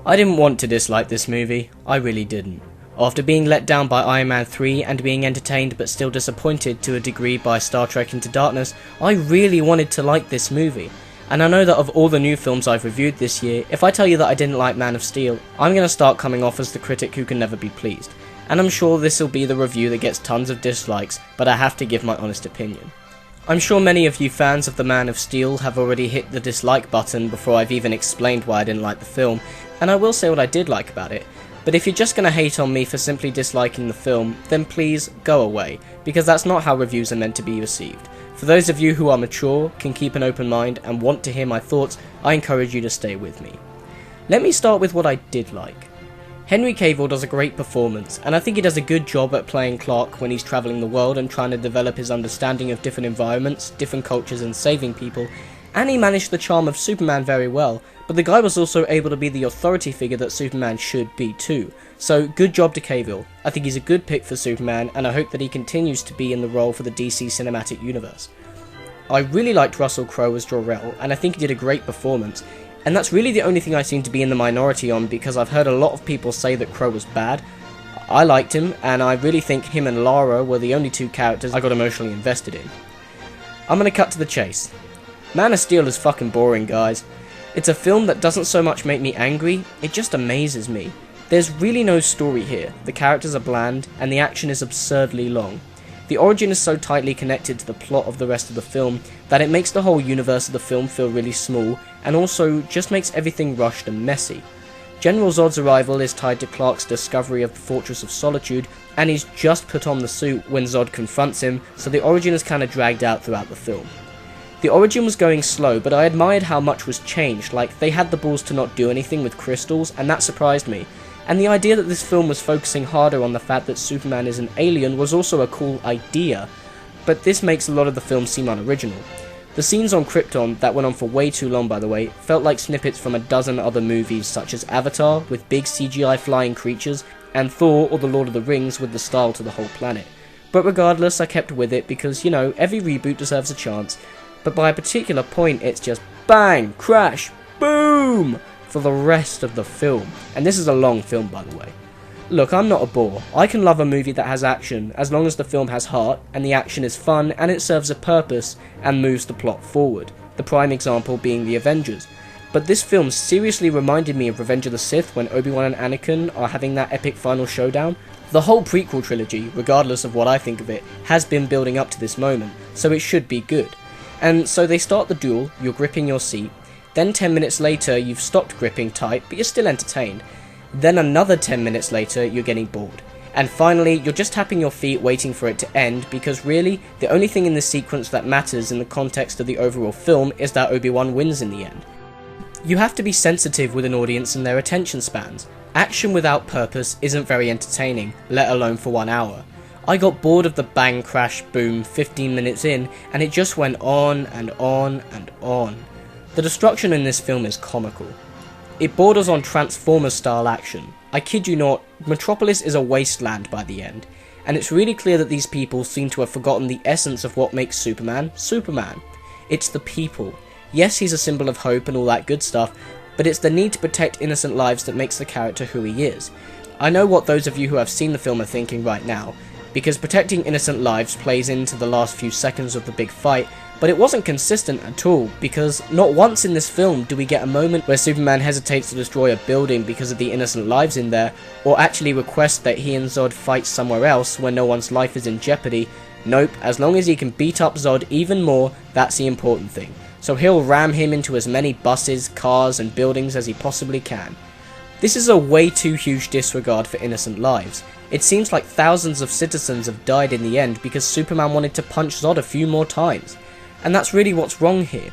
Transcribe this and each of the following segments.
I didn't want to dislike this movie, I really didn't. After being let down by Iron Man 3 and being entertained but still disappointed to a degree by Star Trek Into Darkness, I really wanted to like this movie. And I know that of all the new films I've reviewed this year, if I tell you that I didn't like Man of Steel, I'm going to start coming off as the critic who can never be pleased. And I'm sure this will be the review that gets tons of dislikes, but I have to give my honest opinion. I'm sure many of you fans of the Man of Steel have already hit the dislike button before I've even explained why I didn't like the film, and I will say what I did like about it. But if you're just going to hate on me for simply disliking the film, then please go away, because that's not how reviews are meant to be received. For those of you who are mature, can keep an open mind, and want to hear my thoughts, I encourage you to stay with me. Let me start with what I did like. Henry Cavill does a great performance, and I think he does a good job at playing Clark when he's travelling the world and trying to develop his understanding of different environments, different cultures and saving people, and he managed the charm of Superman very well, but the guy was also able to be the authority figure that Superman should be too. So good job to Cavill. I think he's a good pick for Superman, and I hope that he continues to be in the role for the DC Cinematic Universe. I really liked Russell Crowe as Jor-El, and I think he did a great performance, and that's really the only thing I seem to be in the minority on, because I've heard a lot of people say that Crowe was bad. I liked him, and I really think him and Lara were the only two characters I got emotionally invested in. I'm gonna cut to the chase. Man of Steel is fucking boring, guys. It's a film that doesn't so much make me angry, it just amazes me. There's really no story here, the characters are bland, and the action is absurdly long. The origin is so tightly connected to the plot of the rest of the film that it makes the whole universe of the film feel really small, and also just makes everything rushed and messy. General Zod'S Arrival is tied to Clark's discovery of the Fortress of Solitude, and he's just put on the suit when Zod confronts him, so the origin is kinda dragged out throughout the film. The origin was going slow, but I admired how much was changed, like they had the balls to not do anything with crystals, and that surprised me. And the idea that this film was focusing harder on the fact that Superman is an alien was also a cool idea, but this makes a lot of the film seem unoriginal. The scenes on Krypton, that went on for way too long by the way, felt like snippets from a dozen other movies such as Avatar with big CGI flying creatures, and Thor or The Lord of the Rings with the style to the whole planet. But regardless, I kept with it because, you know, every reboot deserves a chance, but by a particular point it's just bang, crash, boom for the rest of the film. And this is a long film by the way. Look, I'm not a bore. I can love a movie that has action as long as the film has heart and the action is fun and it serves a purpose and moves the plot forward. The prime example being The Avengers. But this film seriously reminded me of Revenge of the Sith when Obi-Wan and Anakin are having that epic final showdown. The whole prequel trilogy, regardless of what I think of it, has been building up to this moment, so it should be good. And so they start the duel, you're gripping your seat, then 10 minutes later you've stopped gripping tight but you're still entertained. Then another 10 minutes later you're getting bored. And finally you're just tapping your feet waiting for it to end, because really the only thing in this sequence that matters in the context of the overall film is that Obi-Wan wins in the end. You have to be sensitive with an audience and their attention spans. Action without purpose isn't very entertaining, let alone for 1 hour. I got bored of the bang crash boom 15 minutes in, and it just went on and on and on. The destruction in this film is comical. It borders on Transformers style action. I kid you not, Metropolis is a wasteland by the end, and it's really clear that these people seem to have forgotten the essence of what makes Superman, Superman. It's the people. Yes, he's a symbol of hope and all that good stuff, but it's the need to protect innocent lives that makes the character who he is. I know what those of you who have seen the film are thinking right now, because protecting innocent lives plays into the last few seconds of the big fight, but it wasn't consistent at all, because not once in this film do we get a moment where Superman hesitates to destroy a building because of the innocent lives in there, or actually requests that he and Zod fight somewhere else when no one's life is in jeopardy. Nope, as long as he can beat up Zod even more, that's the important thing. So he'll ram him into as many buses, cars and buildings as he possibly can. This is a way too huge disregard for innocent lives. It seems like thousands of citizens have died in the end because Superman wanted to punch Zod a few more times. And that's really what's wrong here.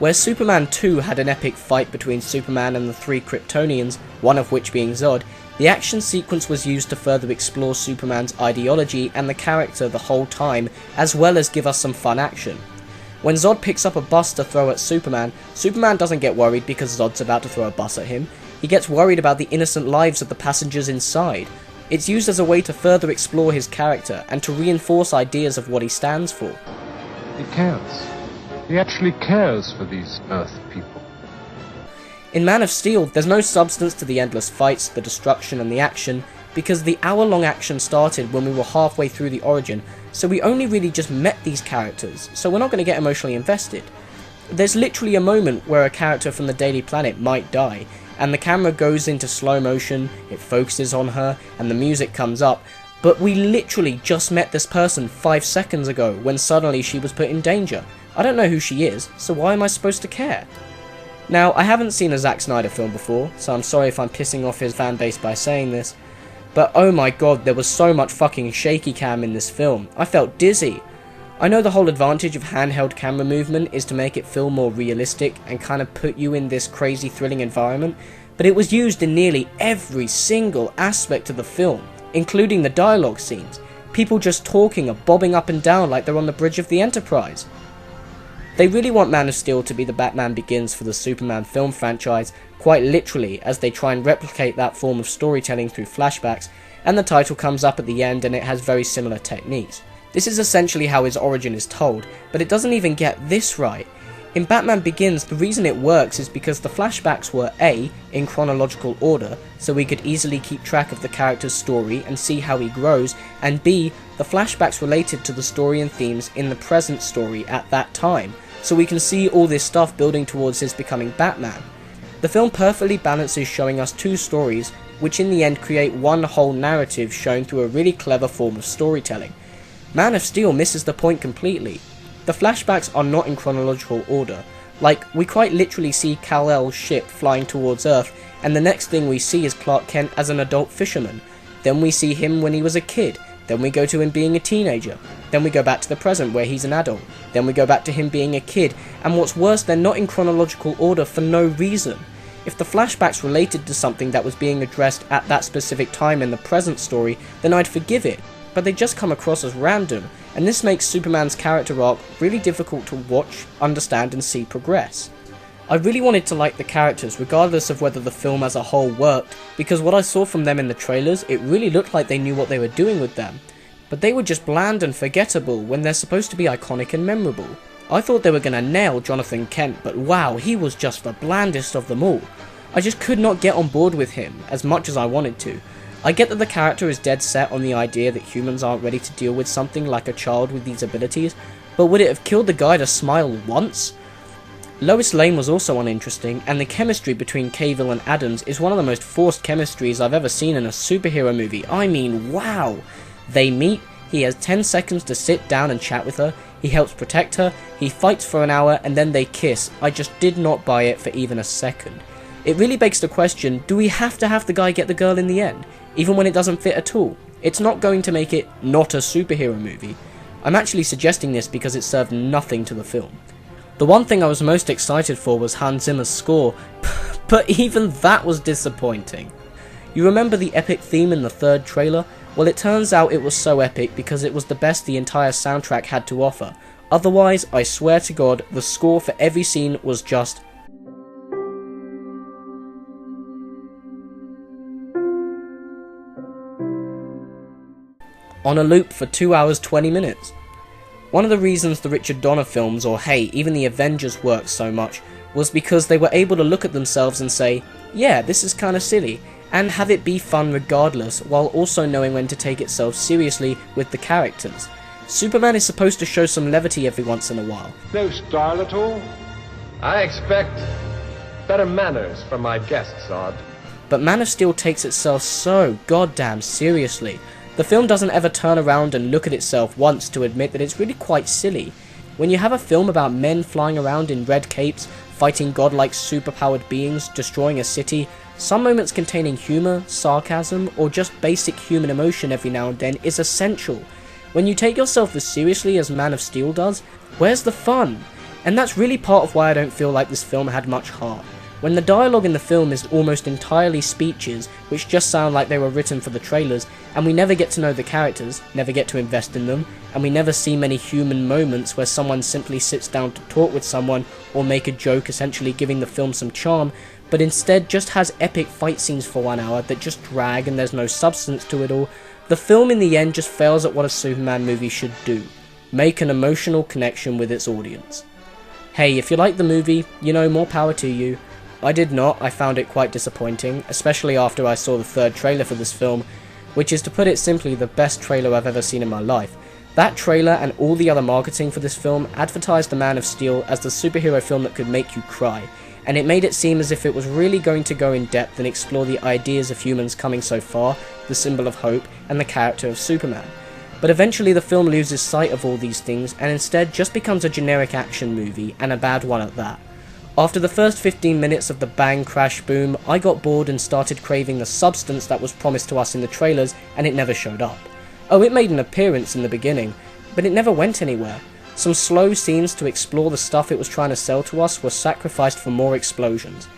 Where Superman 2 had an epic fight between Superman and the 3 Kryptonians, one of which being Zod, the action sequence was used to further explore Superman's ideology and the character the whole time, as well as give us some fun action. When Zod picks up a bus to throw at Superman, Superman doesn't get worried because Zod's about to throw a bus at him. He gets worried about the innocent lives of the passengers inside. It's used as a way to further explore his character and to reinforce ideas of what he stands for. He cares. He actually cares for these Earth people. In Man of Steel, there's no substance to the endless fights, the destruction and the action, because the hour-long action started when we were halfway through the origin, so we only really just met these characters, so we're not going to get emotionally invested. There's literally a moment where a character from the Daily Planet might die, and the camera goes into slow motion, it focuses on her, and the music comes up, but we literally just met this person 5 seconds ago when suddenly she was put in danger. I don't know who she is, so why am I supposed to care? Now, I haven't seen a Zack Snyder film before, so I'm sorry if I'm pissing off his fanbase by saying this, but oh my god, there was so much fucking shaky cam in this film. I felt dizzy. I know the whole advantage of handheld camera movement is to make it feel more realistic and kind of put you in this crazy thrilling environment, but it was used in nearly every single aspect of the film, including the dialogue scenes. People just talking or bobbing up and down like they're on the bridge of the Enterprise. They really want Man of Steel to be the Batman Begins for the Superman film franchise, quite literally, as they try and replicate that form of storytelling through flashbacks, and the title comes up at the end and it has very similar techniques. This is essentially how his origin is told, but it doesn't even get this right. In Batman Begins, the reason it works is because the flashbacks were A, in chronological order, so we could easily keep track of the character's story and see how he grows, and B, the flashbacks related to the story and themes in the present story at that time, so we can see all this stuff building towards his becoming Batman. The film perfectly balances showing us two stories, which in the end create one whole narrative shown through a really clever form of storytelling. Man of Steel misses the point completely. The flashbacks are not in chronological order, like we quite literally see Kal-El's ship flying towards Earth, and the next thing we see is Clark Kent as an adult fisherman, then we see him when he was a kid, then we go to him being a teenager, then we go back to the present where he's an adult, then we go back to him being a kid, and what's worse, they're not in chronological order for no reason. If the flashbacks related to something that was being addressed at that specific time in the present story, then I'd forgive it, but they just come across as random, and this makes Superman's character arc really difficult to watch, understand and see progress. I really wanted to like the characters regardless of whether the film as a whole worked, because what I saw from them in the trailers, it really looked like they knew what they were doing with them, but they were just bland and forgettable when they're supposed to be iconic and memorable. I thought they were going to nail Jonathan Kent, but wow, he was just the blandest of them all. I just could not get on board with him as much as I wanted to. I get that the character is dead set on the idea that humans aren't ready to deal with something like a child with these abilities, but would it have killed the guy to smile once? Lois Lane was also uninteresting, and the chemistry between Cavill and Adams is one of the most forced chemistries I've ever seen in a superhero movie. I mean, wow! They meet, he has 10 seconds to sit down and chat with her, he helps protect her, he fights for an hour, and then they kiss. I just did not buy it for even a second. It really begs the question, do we have to have the guy get the girl in the end, even when it doesn't fit at all? It's not going to make it not a superhero movie. I'm actually suggesting this because it served nothing to the film. The one thing I was most excited for was Hans Zimmer's score, but even that was disappointing. You remember the epic theme in the third trailer? Well, it turns out it was so epic because it was the best the entire soundtrack had to offer. Otherwise, I swear to God, the score for every scene was just on a loop for 2 hours 20 minutes. One of the reasons the Richard Donner films, or hey, even the Avengers worked so much, was because they were able to look at themselves and say, yeah, this is kinda silly, and have it be fun regardless, while also knowing when to take itself seriously with the characters. Superman is supposed to show some levity every once in a while. No style at all? I expect better manners from my guests, Zod. But Man of Steel takes itself so goddamn seriously. The film doesn't ever turn around and look at itself once to admit that it's really quite silly. When you have a film about men flying around in red capes, fighting godlike superpowered beings, destroying a city, some moments containing humour, sarcasm, or just basic human emotion every now and then is essential. When you take yourself as seriously as Man of Steel does, where's the fun? And that's really part of why I don't feel like this film had much heart. When the dialogue in the film is almost entirely speeches, which just sound like they were written for the trailers, and we never get to know the characters, never get to invest in them, and we never see many human moments where someone simply sits down to talk with someone or make a joke, essentially giving the film some charm, but instead just has epic fight scenes for 1 hour that just drag and there's no substance to it all, the film in the end just fails at what a Superman movie should do: make an emotional connection with its audience. Hey, if you like the movie, you know, more power to you. I did not. I found it quite disappointing, especially after I saw the third trailer for this film, which is, to put it simply, the best trailer I've ever seen in my life. That trailer and all the other marketing for this film advertised The Man of Steel as the superhero film that could make you cry, and it made it seem as if it was really going to go in depth and explore the ideas of humans coming so far, the symbol of hope, and the character of Superman. But eventually the film loses sight of all these things and instead just becomes a generic action movie, and a bad one at that. After the first 15 minutes of the bang crash boom, I got bored and started craving the substance that was promised to us in the trailers, and it never showed up. Oh, it made an appearance in the beginning, but it never went anywhere. Some slow scenes to explore the stuff it was trying to sell to us were sacrificed for more explosions.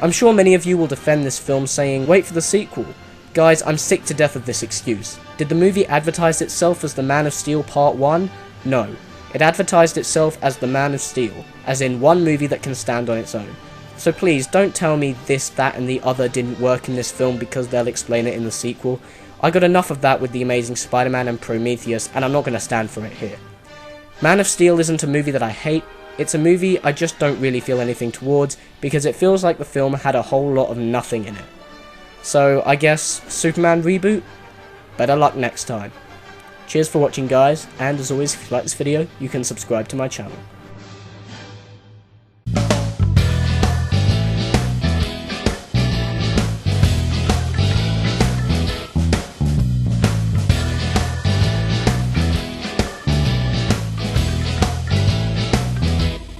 I'm sure many of you will defend this film saying, wait for the sequel. Guys, I'm sick to death of this excuse. Did the movie advertise itself as The Man of Steel Part 1? No. It advertised itself as The Man of Steel, as in one movie that can stand on its own. So please, don't tell me this, that, and the other didn't work in this film because they'll explain it in the sequel. I got enough of that with The Amazing Spider-Man and Prometheus, and I'm not going to stand for it here. Man of Steel isn't a movie that I hate, it's a movie I just don't really feel anything towards, because it feels like the film had a whole lot of nothing in it. So, I guess, Superman reboot? Better luck next time. Cheers for watching, guys, and as always, if you like this video, you can subscribe to my channel.